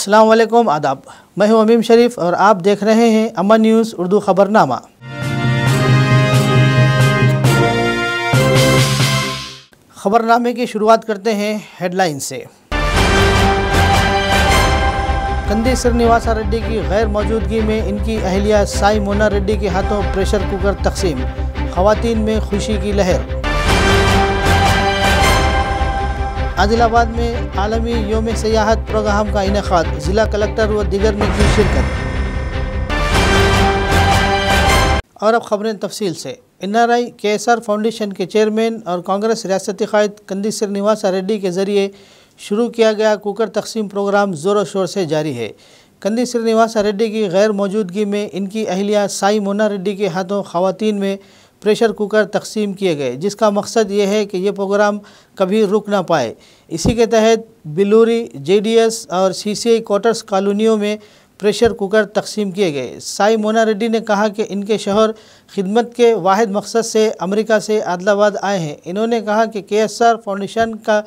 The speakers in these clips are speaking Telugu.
अस्सलाम वालेकुम, आदाब। मैं हूं अमीम शरीफ और आप देख रहे हैं अमन न्यूज़ उर्दू खबरनामा। खबरनामे की शुरुआत करते हैं हेडलाइन से। कंदी श्रीनिवासा रेड्डी की गैर मौजूदगी में इनकी अहलिया साई मोना रेड्डी के हाथों प्रेशर कुकर तकसीम, खवातीन में खुशी की लहर। आदिलाबाद में आलमी योम सियाहत प्रोग्राम का इनेकाद, ज़िला कलेक्टर व दिगर ने की शिरकत। और अब खबरें तफसील से। NRI KSR फाउंडेशन के चेयरमैन और कांग्रेस रियासती कायद कंदी श्रीनिवासा रेड्डी के ज़रिए शुरू किया गया कुकर तकसीम प्रोग्राम ज़ोर शोर से जारी है। कंदी श्रीनिवासा रेड्डी की गैर मौजूदगी में इनकी अहलिया साई मोना रेड्डी के हाथों खवातीन में प्रेशर कुकर तकसीम किए गए, जिसका मकसद ये है कि ये प्रोग्राम कभी रुक ना पाए। इसी के तहत बिलूरी, JDS और CCI क्वार्टर्स कॉलोनियों में प्रेशर कुकर तकसीम किए गए। साई मोना रेड्डी ने कहा कि इनके शौहर खिदमत के वाहिद मकसद से अमेरिका से आदिलाबाद आए हैं। इन्होंने कहा कि KSR फाउंडेशन का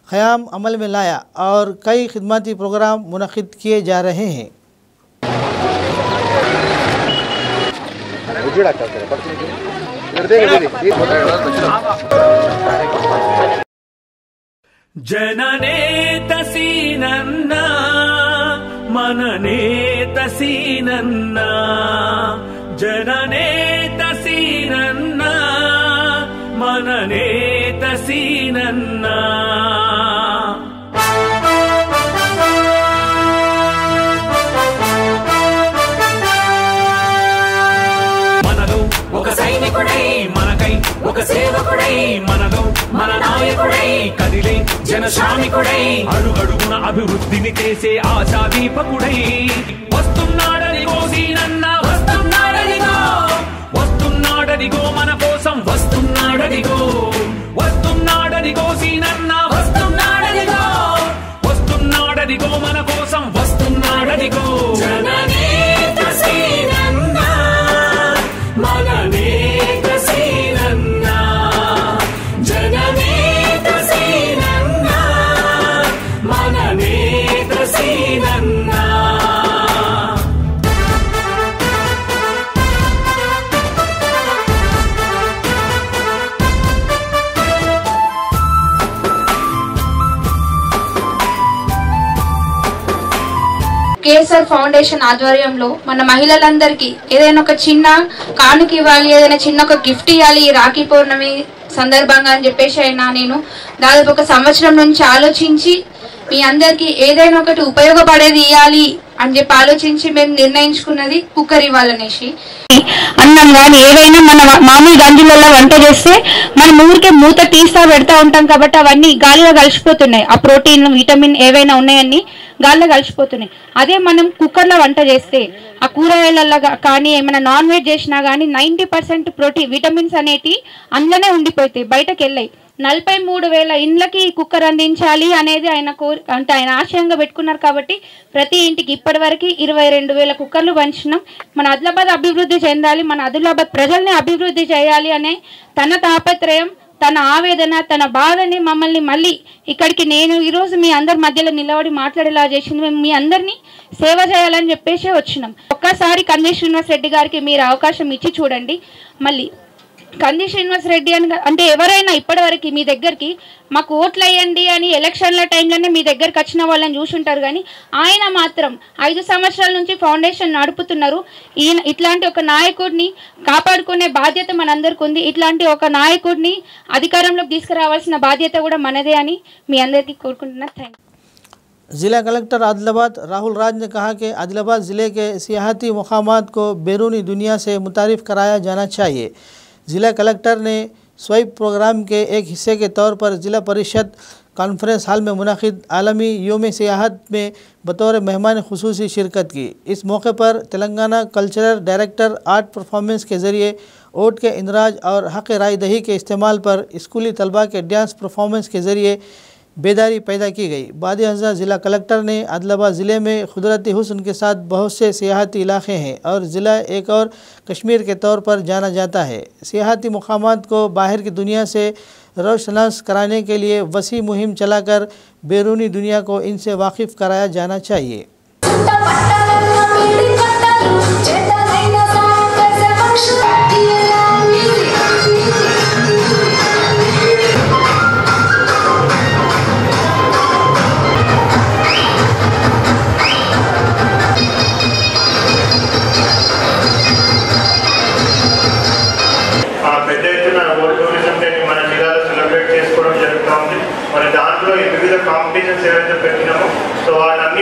क़याम अमल में लाया और कई खिदमती प्रोग्राम मुनक़िद किए जा रहे हैं। जनने तसीनन्ना मनने तसीनन्ना, जनने तसीनन्ना मनने तसीनन्ना। మనలో ఒక సైనికుడై మనకై ఒక సేవకుడై, మనలో మన నాయకుడై కదిలే జనశ్రామికుడై, అడుగడుగున అభివృద్ధిని చేసే ఆశాదీపకుడై వస్తున్నాడనిగో సీనన్న, వస్తున్నాడనిగో, వస్తున్నాడనిగో మన కోసం, వస్తున్నాడనిగో, వస్తున్నాడనిగో సీనన్న, వస్తున్నాడనిగో, వస్తున్నాడనిగో మన కోసం, వస్తున్నాడనిగో। జననేత సీనన్న మననేత సీనన్న, జననేత సీనన్న మననేత సీనన్న। KSR ఫౌండేషన్ ఆధ్వర్యంలో మన మహిళలందరికీ ఏదైనా ఒక చిన్న కానుక ఇవ్వాలి, ఏదైనా చిన్న ఒక గిఫ్ట్ ఇవ్వాలి ఈ రాఖీ పౌర్ణమి సందర్భంగా అని చెప్పేసి అయినా నేను దాదాపు ఒక సంవత్సరం నుంచి ఆలోచించి మీ అందరికీ ఏదైనా ఒకటి ఉపయోగపడేది ఇవ్వాలి అని చెప్పి ఆలోచించి మేము నిర్ణయించుకున్నది కుక్కర్ ఇవ్వాలనేసి। అన్నం కానీ ఏవైనా మన మామూలు గంజులలో వంట చేస్తే మనం ఊరికే మూత తీస్తా పెడతా ఉంటాం కాబట్టి అవన్నీ గాలిలో కలిసిపోతున్నాయి, ఆ ప్రోటీన్ విటమిన్ ఏవైనా ఉన్నాయన్నీ గాల్లో కలిసిపోతున్నాయి। అదే మనం కుక్కర్లో వంట చేస్తే ఆ కూరగాయలలో కానీ ఏమైనా నాన్ వెజ్ చేసినా కానీ 90% ప్రోటీన్ విటమిన్స్ అనేటివి అందులోనే ఉండిపోతాయి, బయటకు వెళ్ళాయి। 43,000 ఇండ్లకి కుక్కర్ అందించాలి అనేది ఆయన అంటే ఆయన ఆశయంగా పెట్టుకున్నారు కాబట్టి ప్రతి ఇంటికి ఇప్పటి వరకు 22,000 కుక్కర్లు పంచినాం। మన ఆదిలాబాద్ అభివృద్ధి చెందాలి, మన ఆదిలాబాద్ ప్రజల్ని అభివృద్ధి చేయాలి అనే తన తాపత్రయం, తన ఆవేదన, తన బాధని మమ్మల్ని మళ్ళీ ఇక్కడికి నేను ఈరోజు మీ అందరి మధ్యలో నిలబడి మాట్లాడేలా చేసింది। మేము మీ అందరినీ సేవ చేయాలని చెప్పేసి వచ్చినాం। ఒక్కసారి కంది శ్రీనివాస్ రెడ్డి గారికి మీరు అవకాశం ఇచ్చి చూడండి। మళ్ళీ కంది శ్రీనివాస్ రెడ్డి అంటే ఎవరైనా ఇప్పటివరకు మీ దగ్గరికి మాకు ఓట్లు వేయండి అని ఎలక్షన్ల టైంలోనే మీ దగ్గరికి వచ్చిన వాళ్ళని చూసుంటారు, కానీ ఆయన మాత్రం 5 సంవత్సరాల నుంచి ఫౌండేషన్ నడుపుతున్నారు। ఈయన ఇట్లాంటి ఒక నాయకుడిని కాపాడుకునే బాధ్యత మనందరికీ ఉంది, ఇట్లాంటి ఒక నాయకుడిని అధికారంలోకి తీసుకురావాల్సిన బాధ్యత కూడా మనదే అని మీ అందరికీ కోరుకుంటున్నాను। Thank you. ज़िला कलेक्टर आदिलाबाद राहुल राज ने कहा कि आदिलाबाद ज़िले के सियाहती मकामात को बैरूनी दुनिया से मुतारिफ़ कराया जाना चाहिए। ज़िला कलेक्टर ने स्वीप प्रोग्राम के एक हिस्से के तौर पर ज़िला परिषद कॉन्फ्रेंस हॉल में मुनक़िद आलमी योम सियाहत में बतौर मेहमान खुसूसी शिरकत की। इस मौके पर Telangana cultural director art performance के ज़रिए वोट के इंदराज और हक़ राय दही के इस्तेमाल पर स्कूली तलबा के डांस परफॉर्मेंस के ज़रिए बेदारी पैदा की गई। बाद हज़ार ज़िला कलेक्टर ने आदिलाबाद ज़िले में कुदरती हुस्न के साथ बहुत से सियाहती इलाक़े हैं और ज़िला एक और कश्मीर के तौर पर जाना जाता है। सियाहती मकामात को बाहर की दुनिया से रोशनास कराने के लिए वसी मुहिम चलाकर बैरूनी दुनिया को इनसे वाकिफ़ कराया जाना चाहिए।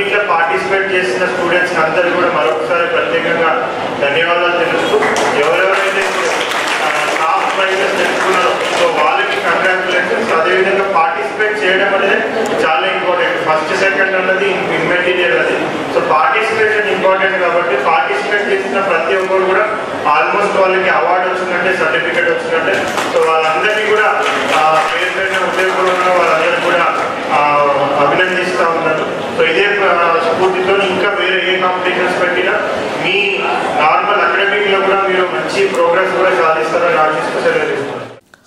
అన్నిట్లో పార్టిసిపేట్ చేసిన స్టూడెంట్స్ అందరూ కూడా మరొకసారి ప్రత్యేకంగా ధన్యవాదాలు తెలుస్తూ ఎవరెవరైతే టాప్ ప్రైజెస్ తెచ్చుకున్నారో సో వాళ్ళకి కంగ్రాచులేషన్స్. అదేవిధంగా పార్టిసిపేట్ చేయడం అనేది చాలా ఇంపార్టెంట్. ఫస్ట్ సెకండ్ అన్నది ఇమ్మెటీరియల్ అది. సో పార్టిసిపేషన్ ఇంపార్టెంట్ కాబట్టి పార్టిసిపేట్ చేసిన ప్రతి ఒక్కరు కూడా ఆల్మోస్ట్ వాళ్ళకి అవార్డు వచ్చినట్టే, సర్టిఫికేట్ వచ్చినట్టే. సో వాళ్ళందరినీ కూడా పేరు పైన ఉపయోగపడుతున్న వాళ్ళందరినీ కూడా అభినందిస్తూ ఉన్నారు. సో ఇదే స్ఫూర్తితో ఇంకా వేరే ఏ కాంపిటీషన్స్ పెట్టినా మీ నార్మల్ అకాడమిక్లో కూడా మీరు మంచి ప్రోగ్రెస్ కూడా సాధిస్తారని ఆశిస్తూ సెలవు.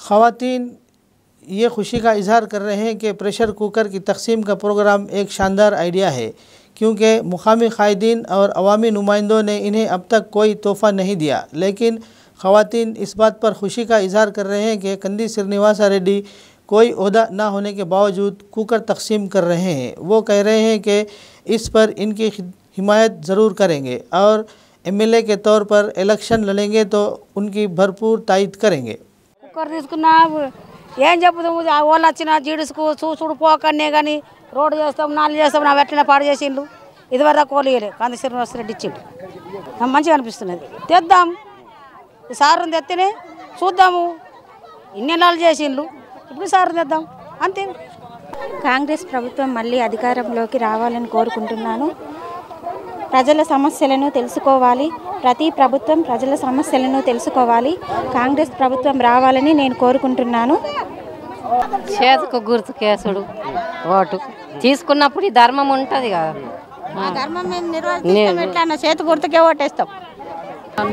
ख़वातीन ये खुशी का इजहार कर रहे हैं कि प्रेशर कुकर की तकसीम का प्रोग्राम एक शानदार आइडिया है, क्योंकि मुकामी कायदीन और अवामी नुमाइंदों ने इन्हें अब तक कोई तोहफ़ा नहीं दिया। लेकिन ख़वातीन इस बात पर खुशी का इजहार कर रहे हैं कि कंदी श्रीनिवासा रेड्डी कोई ओहदा ना होने के बावजूद कुकर तकसीम कर रहे हैं। वो कह रहे हैं कि इस पर इनकी हिमायत ज़रूर करेंगे और एमएलए के तौर पर इलेक्शन लड़ेंगे तो उनकी भरपूर तायद करेंगे। కుక్కర్ తీసుకున్నా ఏం చెప్పుదాము, వాళ్ళు వచ్చిన జీడుసుకు చూసుడు పోకనే కానీ రోడ్డు చేస్తాం, నాలుగు చేస్తాం, నా వెట్టిన పాడు చేసిండు. ఇదివరకు కోలియలే కంది శ్రీనివాస రెడ్డి ఇచ్చిండు. మంచిగా అనిపిస్తున్నది. తెద్దాం, సారుని తెత్తేనే చూద్దాము. ఇన్ని నెలలు చేసిండు, ఇప్పుడు సారుని తెద్దాం అంతే. కాంగ్రెస్ ప్రభుత్వం మళ్ళీ అధికారంలోకి రావాలని కోరుకుంటున్నాను. ప్రజల సమస్యలను తెలుసుకోవాలి. ప్రతి ప్రభుత్వం ప్రజల సమస్యలను తెలుసుకోవాలి. కాంగ్రెస్ ప్రభుత్వం రావాలని నేను కోరుకుంటున్నాను. చేతుకు గుర్తు కేసుడు ఓటు తీసుకున్నప్పుడు ఈ ధర్మం ఉంటుంది కదా, మా ధర్మం మేము నిర్వహిస్తాం. ఎట్లా చేతు గుర్తుకే ఓటేస్తాం.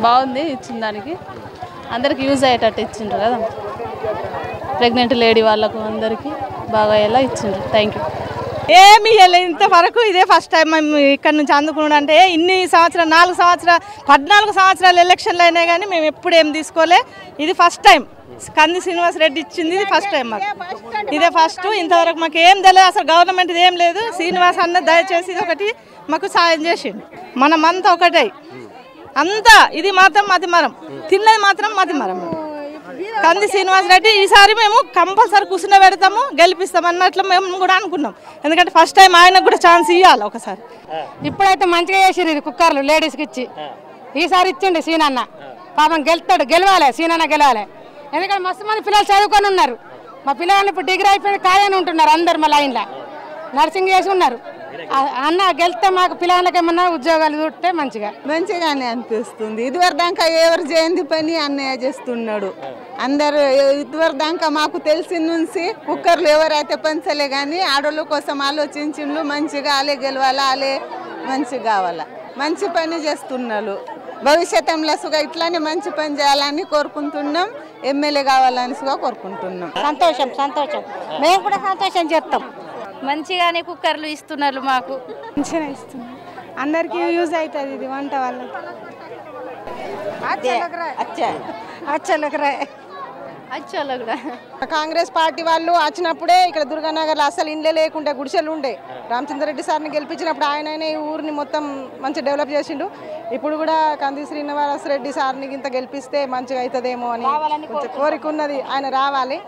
బాగుంది ఇచ్చిన దానికి, అందరికి యూజ్ అయ్యేటట్టు ఇచ్చిండ్రు కదా. ప్రెగ్నెంట్ లేడీ వాళ్ళకు అందరికీ బాగా అయ్యేలా ఇచ్చిండ్రు. Thank you. ఏమి ఇంతవరకు ఇదే ఫస్ట్ టైం మేము ఇక్కడ నుంచి అందుకున్నాడు. అంటే ఇన్ని సంవత్సరాలు 14 సంవత్సరాలు ఎలక్షన్లు అయినాయి కానీ మేము ఎప్పుడు ఏం తీసుకోలే. ఇది ఫస్ట్ టైం కంది శ్రీనివాస రెడ్డి ఇచ్చింది. ఇది ఫస్ట్ టైం మాకు, ఇదే ఫస్ట్. ఇంతవరకు మాకు ఏం తెలియదు, అసలు గవర్నమెంట్ ఏం లేదు. శ్రీనివాస్ అన్న దయచేసి ఇది ఒకటి మాకు సాయం చేసిండు. మనమంతా ఒకటే, అంతా ఇది మాత్రం మతిమరం, తిన్నది మాత్రం మతిమరం. కంది శ్రీనివాస రెడ్డి ఈసారి మేము కంపల్సరీ కూర్చుని పెడతాము, గెలిపిస్తాం అన్నట్లు మేము కూడా అనుకున్నాం. ఎందుకంటే ఫస్ట్ టైం ఆయనకు కూడా ఛాన్స్ ఇవ్వాలి ఒకసారి. ఇప్పుడైతే మంచిగా చేసిరు ఇది కుక్కర్లు లేడీస్కి ఇచ్చి. ఈసారి ఇచ్చిండు సీనన్న, పాపం గెలుస్తాడు, గెలవాలి సీనన్న గెలవాలి. ఎందుకంటే మస్తు మంది పిల్లలు చదువుకొని ఉన్నారు. మా పిల్లలు ఇప్పుడు డిగ్రీ అయిపోయింది ఖాళీ ఉంటున్నారు అందరు. మా లైన్లో నర్సింగ్ చేసి ఉన్నారు. అన్న గెలిస్తే మాకు పిల్లలకి ఏమన్నా ఉద్యోగాలు చూస్తే మంచిగానే అనిపిస్తుంది. ఇదివరకు దాకా ఎవరు జయంతి పని అన్నయ్య చేస్తున్నాడు. అందరు ఇదివరకు దాకా మాకు తెలిసిన నుంచి కుక్కర్లు ఎవరైతే పంచలే కానీ ఆడోళ్ళ కోసం ఆలోచించిండ్రు. మంచిగా ఆలే గెలవాలా, ఆలే మంచిగా కావాలా, మంచి పని చేస్తున్నారు. భవిష్యత్తులో సుగా ఇట్లానే మంచి పని చేయాలని కోరుకుంటున్నాం. ఎమ్మెల్యే కావాలని సుగా కోరుకుంటున్నాం. సంతోషం సంతోషం, మేము కూడా సంతోషం చేస్తాం. మంచిగానే కుక్కర్లు ఇస్తున్నారు మాకు. మంచిగా ఇస్తున్నారు, అందరికీ యూజ్ అవుతుంది ఇది వంట వాళ్ళకి. కాంగ్రెస్ పార్టీ వాళ్ళు వచ్చినప్పుడే ఇక్కడ దుర్గానగర్లో అసలు ఇండ్లే లేకుంటే గుడిసెలు ఉండే. రామచంద్రరెడ్డి సార్ని గెలిపించినప్పుడు ఆయన ఈ ఊరిని మొత్తం మంచి డెవలప్ చేసిండు. ఇప్పుడు కూడా కంది శ్రీనివాస రెడ్డి సార్ని ఇంత గెలిపిస్తే మంచిగా అవుతుందేమో అని కొంచెం కోరిక ఉన్నది. ఆయన రావాలి.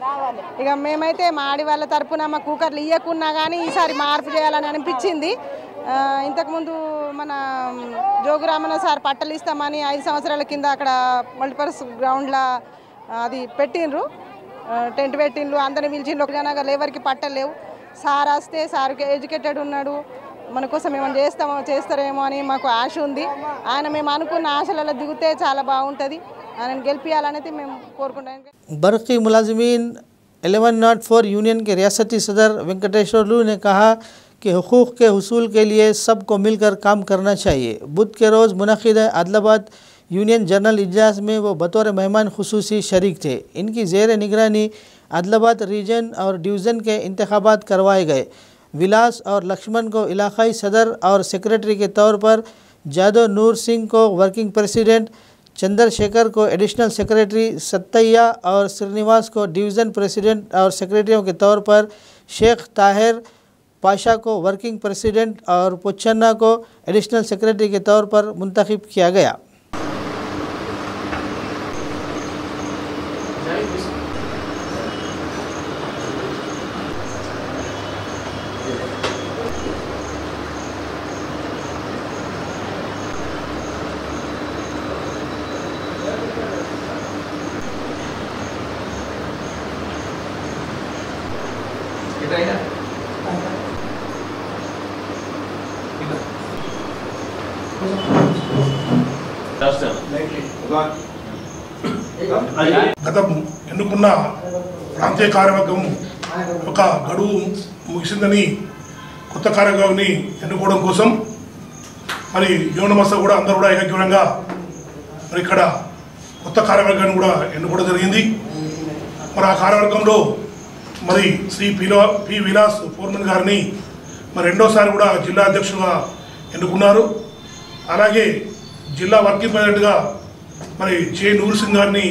ఇక మేమైతే మా ఆడి వాళ్ళ తరపున మా కుక్కర్లు ఇవ్వకున్నా కానీ ఈసారి మార్పు చేయాలని అనిపించింది. ఇంతకుముందు మన జోగురామన్న సార్ పట్టలు ఇస్తామని 5 సంవత్సరాల కింద అక్కడ మల్టీపర్పస్ గ్రౌండ్లో అది పెట్టిండ్రు, టెంట్ పెట్టిండ్రు, అందరిని పిలిచిండ్రు. ఒకజనగా ఎవరికి పట్టలేవు. సార్ వస్తే సార్కి ఎడ్యుకేటెడ్ ఉన్నాడు, మన కోసం ఏమైనా చేస్తారేమో అని మాకు ఆశ ఉంది. ఆయన మేము అనుకున్న ఆశలలో దిగితే చాలా బాగుంటుంది. ఆయనను గెలిపించాలనేది మేము కోరుకుంటాం. बर्क़ी मुलाजिमीन 1104 यूनियन के रियासती सदर वेंकटेश्वरलू ने कहा कि हुकूक़ के हुसूल के लिए सबको मिलकर काम करना चाहिए। बुध के रोज़ मुनक़िद आदिलाबाद यूनियन जनरल इजलास में वो बतौर मेहमान खुसूसी शरीक थे। इनकी ज़ेर निगरानी आदिलाबाद रीजन और डिवीज़न के इंतखाबात करवाए गए। विलास और लक्ष्मण को इलाक़ाई सदर और सेक्रेटरी के तौर पर, जादव नूर सिंह को वर्किंग प्रेसिडेंट, चंद्रशेखर को एडिशनल सेक्रेटरी, सत्तैया और श्रीनिवास को डिवीज़न प्रेसिडेंट और सेक्रेटरियों के तौर पर, शेख ताहिर पाशा को वर्किंग प्रेसिडेंट और पुच्छन्ना को एडिशनल सेक्रेटरी के तौर पर मुंतखब किया गया। గత ఎన్నుకున్న ప్రాంతీయ కార్యవర్గం ఒక గడువు ముగిసిందని కొత్త కార్యవర్గాన్ని ఎన్నుకోవడం కోసం మరి యోనమస్త కూడా అందరూ కూడా ఏకగ్రీవంగా మరి ఇక్కడ కొత్త కార్యవర్గాన్ని కూడా ఎన్నుకోవడం జరిగింది. మరి ఆ కార్యవర్గంలో మరి శ్రీ పి విలాస్ ఫోర్మన్ గారిని మరి రెండోసారి కూడా జిల్లా అధ్యక్షులుగా ఎన్నుకున్నారు. అలాగే జిల్లా వర్కింగ్ ప్రెసిడెంట్గా మరి జే నూర్ సింగ్ గారిని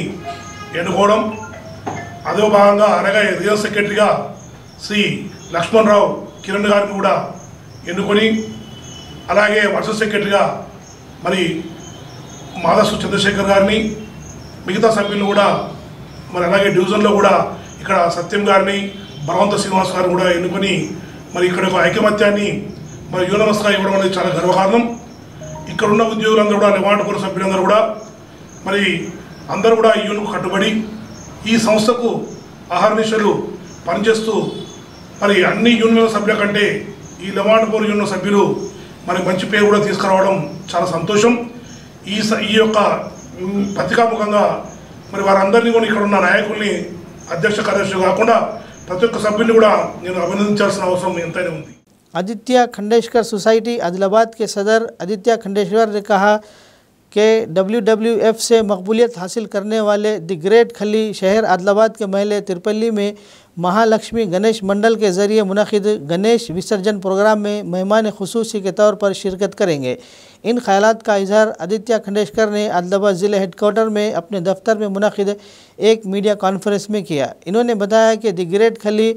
ఎన్నుకోవడం, అదే భాగంగా అలాగే రీజనల్ సెక్రటరీగా శ్రీ లక్ష్మణరావు కిరణ్ గారిని కూడా ఎన్నుకొని, అలాగే వర్ష సెక్రటరీగా మరి మాధసు చంద్రశేఖర్ గారిని, మిగతా సభ్యులను కూడా మరి అలాగే డివిజన్లో కూడా ఇక్కడ సత్యం గారిని, బలవంత శ్రీనివాస్ గారిని కూడా ఎన్నుకొని మరి ఇక్కడ ఒక ఐకమత్యాన్ని మరి యూనమస్గా ఇవ్వడం అనేది చాలా గర్వకారణం. ఇక్కడ ఉన్న ఉద్యోగులందరూ కూడా లెవాంటపూర్ సభ్యులందరూ కూడా మరి అందరూ కూడా ఈ యూన్కు కట్టుబడి ఈ సంస్థకు ఆహర్నిశలు పనిచేస్తూ మరి అన్ని యూనియన్ సభ్యుల కంటే ఈ లెవాంటపూర్ యూనియన్ సభ్యులు మరి మంచి పేరు కూడా తీసుకురావడం చాలా సంతోషం. ఈ యొక్క పత్రికాముఖంగా మరి వారందరినీ కూడా ఇక్కడ ఉన్న నాయకుల్ని అధ్యక్ష కార్యదర్శి కాకుండా ప్రతి ఒక్క సభ్యుని కూడా నేను అభినందించాల్సిన అవసరం ఎంతైనా ఉంది. आदित्य खंडेशकर सोसाइटी आदिलाबाद के सदर आदित्य खंडेशकर ने कहा कि WWF से मकबूलियत हासिल करने वाले द ग्रेट खली शहर आदिलाबाद के महल तिरपल्ली में महालक्ष्मी गणेश मंडल के ज़रिए मुनक़िद गणेश विसर्जन प्रोग्राम में मेहमान ख़ुसूसी के तौर पर शिरकत करेंगे। इन ख्यालात का इजहार आदित्य खंडेशकर ने आदिलाबाद ज़िले हेडक्वार्टर में अपने दफ्तर में मुनक़िद एक मीडिया कॉन्फ्रेंस में किया। इन्होंने बताया कि द ग्रेट खली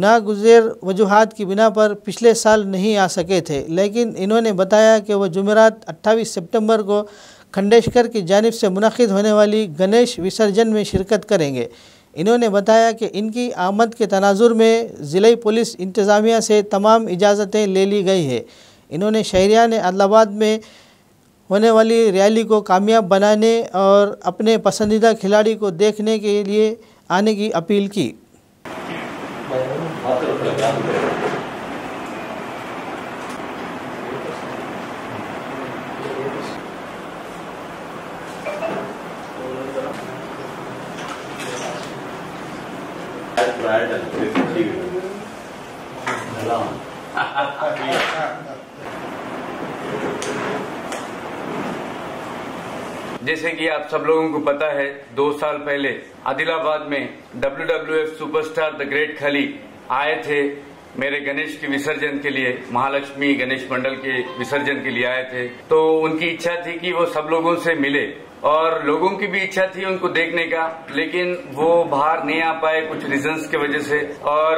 नागुज़ेर वजूहात की बिना पर पिछले साल नहीं आ सके थे, लेकिन इन्होंने बताया कि वह जुमेरात 28 सितंबर को खंडेशकर की जानिब से मुनक़िद होने वाली गणेश विसर्जन में शिरकत करेंगे। इन्होंने बताया कि इनकी आमद के तनाजुर में ज़िले पुलिस इंतज़ामिया से तमाम इजाज़तें ले ली गई है। इन्होंने शहरियान आदिलाबाद में होने वाली रैली को कामयाब बनाने और अपने पसंदीदा खिलाड़ी को देखने के लिए आने की अपील की। जैसे कि आप सब लोगों को पता है 2 साल पहले आदिलाबाद में WWF सुपरस्टार द ग्रेट खली आए थे मेरे गणेश के विसर्जन के लिए, महालक्ष्मी गणेश मंडल के विसर्जन के लिए आए थे। तो उनकी इच्छा थी कि वो सब लोगों से मिले और लोगों की भी इच्छा थी उनको देखने का, लेकिन वो बाहर नहीं आ पाए कुछ रीजंस की वजह से। और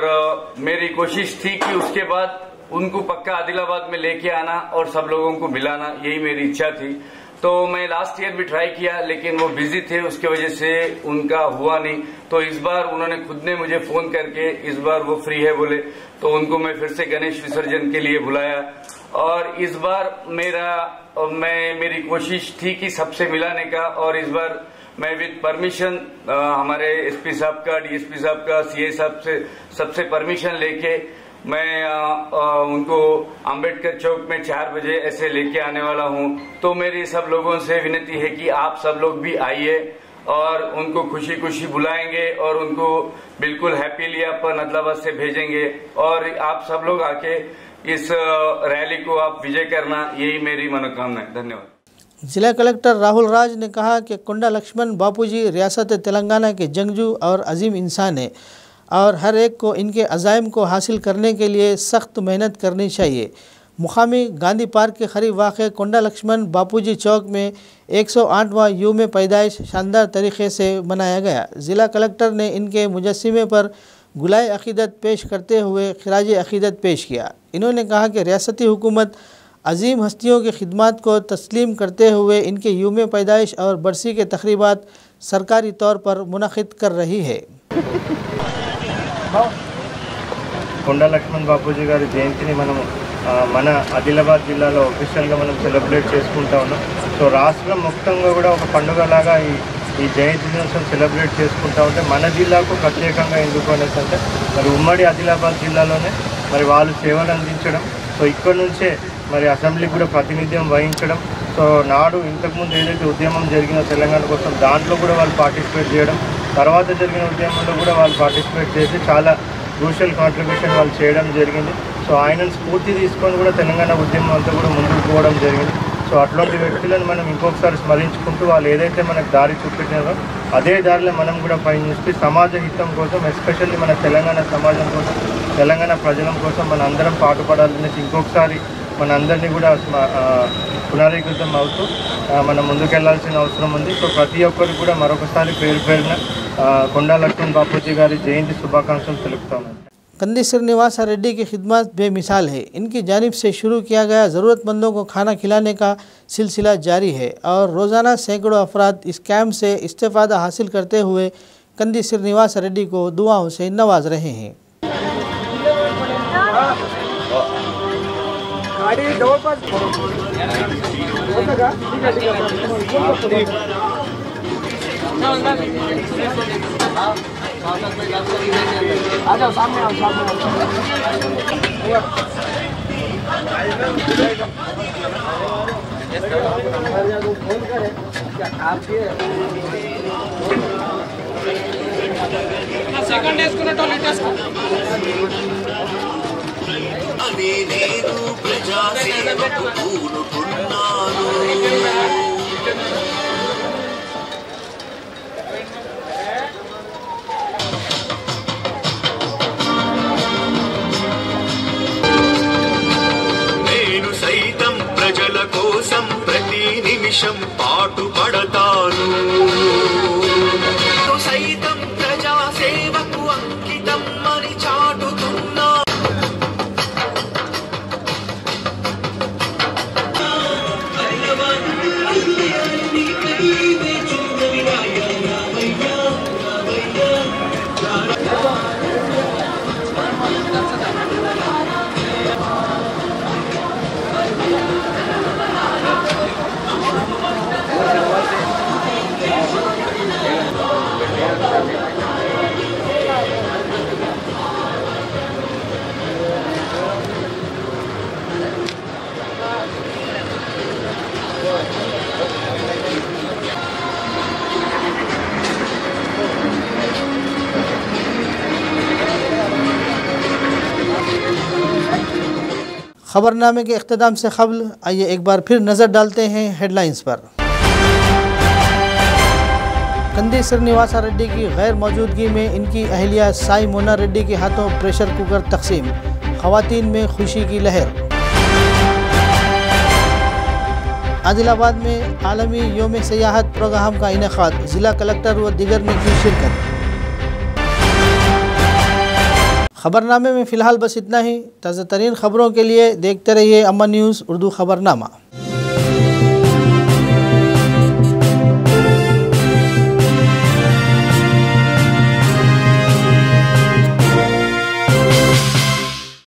मेरी कोशिश थी कि उसके बाद उनको पक्का आदिलाबाद में लेके आना और सब लोगों को मिलाना, यही मेरी इच्छा थी। तो मैं लास्ट ईयर भी ट्राई किया लेकिन वो बिजी थे, उसकी वजह से उनका हुआ नहीं। तो इस बार उन्होंने खुद ने मुझे फोन करके इस बार वो फ्री है बोले, तो उनको मैं फिर से गणेश विसर्जन के लिए बुलाया। और इस बार मेरी कोशिश थी कि सबसे मिलाने का, और इस बार मैं विद परमिशन हमारे एसपी साहब का, डीएसपी साहब का, सीए साहब से सबसे परमिशन लेके मैं उनको अंबेडकर चौक में 4 बजे ऐसे लेके आने वाला हूं। तो मेरी सब लोगों से विनती है कि आप सब लोग भी आइए और उनको खुशी खुशी बुलाएंगे और उनको बिल्कुल हैप्पीली अपन आदिलाबाद से भेजेंगे और आप सब लोग आके इस रैली को आप विजय करना, यही मेरी मनोकामना है। धन्यवाद। जिला कलेक्टर राहुल राज ने कहा कि कोंडा लक्ष्मण बापूजी रियासत तेलंगाना के जंगजू और अजीम इंसान है और हर एक को इनके अज़ाइम को हासिल करने के लिए सख्त मेहनत करनी चाहिए। मुकामी गांधी पार्क के करीब वाक़ कोंडा लक्ष्मण बापूजी चौक में 108वां यूम पैदाइश शानदार तरीके से मनाया गया। ज़िला कलेक्टर ने इनके मुजस्सिमे पर गुलाए अक़ीदत पेश करते हुए खिराज अक़ीदत पेश किया। इन्होंने कहा कि रियासती हुकूमत अजीम हस्तियों की खिदमत को तस्लीम करते हुए इनके यूम पैदाइश और बरसी के तक़रीबात सरकारी तौर पर मुनक़िद कर रही है। కొండా లక్ష్మణ్ బాపూజీ గారి జయంతిని మనం మన ఆదిలాబాద్ జిల్లాలో ఆఫీషియల్గా మనం సెలబ్రేట్ చేసుకుంటా ఉన్నాం. సో రాష్ట్రం మొత్తంగా కూడా ఒక పండుగలాగా ఈ జయంతి దినోత్సవం సెలబ్రేట్ చేసుకుంటా ఉంటే మన జిల్లాకు ప్రత్యేకంగా ఎందుకు అనేసి అంటే మరి ఉమ్మడి ఆదిలాబాద్ జిల్లాలోనే మరి వాళ్ళు సేవలు అందించడం, సో ఇక్కడ నుంచే మరి అసెంబ్లీకి కూడా ప్రాతినిధ్యం వహించడం, సో నాడు ఇంతకుముందు ఏదైతే ఉద్యమం జరిగిందో తెలంగాణ కోసం దాంట్లో కూడా వాళ్ళు పార్టిసిపేట్ చేయడం, తర్వాత జరిగిన ఉద్యమంలో కూడా వాళ్ళు పార్టిసిపేట్ చేసి చాలా క్రూషియల్ కాంట్రిబ్యూషన్ వాళ్ళు చేయడం జరిగింది. సో ఆయనను స్ఫూర్తి తీసుకొని కూడా తెలంగాణ ఉద్యమం అంతా కూడా ముందుకు పోవడం జరిగింది. సో అట్లాంటి వ్యక్తులను మనం ఇంకొకసారి స్మరించుకుంటూ వాళ్ళు ఏదైతే మనకు దారి చూపెట్టినారో అదే దారిలో మనం కూడా పయనిస్తూ సమాజ హితం కోసం, ఎస్పెషల్లీ మన తెలంగాణ సమాజం కోసం, తెలంగాణ ప్రజల కోసం మన అందరం పాటుపడాలనేసి ఇంకొకసారి మన అందరినీ కూడా పునరీకృతం అవుతూ మనం ముందుకెళ్లాల్సిన అవసరం ఉంది. సో ప్రతి ఒక్కరికి కూడా మరొకసారి పేరు పేరున కొండా లక్ష్మణ్ బాపూజీ గారి జయంతి శుభాకాంక్షలు తెలుపుతాము. कंदी श्रीनिवास रेड्डी की खिदमत बेमिसाल है। इनकी जानिब से शुरू किया गया ज़रूरतमंदों को खाना खिलाने का सिलसिला जारी है और रोज़ाना सैकड़ों अफराद इस कैंप से इस्तेफ़ादा हासिल करते हुए कंदी श्रीनिवास रेड्डी को दुआओं से नवाज रहे हैं। आ जाओ सामने आओ, सेकंड వేసుకున్నట్టు లిటర్స్ అనే నేను ప్రజా సేవకు పూనుకున్నాను. ప్రజల కోసం ప్రతి నిమిషం పాటుపడతాను. సైతం ప్రజా సేవకు అంకితం అని చాటుతున్నా. खबरनामे के इख्तिताम से क़ब्ल आइए एक बार फिर नज़र डालते हैं हेडलाइंस पर। कंदी श्रीनिवास रेड्डी की गैर मौजूदगी में इनकी अहलिया साई मोना रेड्डी के हाथों प्रेशर कुकर तकसीम, ख़वातीन में खुशी की लहर। आदिलाबाद में आलमी योम सियाहत प्रोग्राम का इनेकाद, ज़िला कलेक्टर व दीगर ने की शिरकत। खबरनामे में फ़िलहाल बस इतना ही। ताज़ा तरीन खबरों के लिए देखते रहिए अम्मा न्यूज़ उर्दू खबरनामा।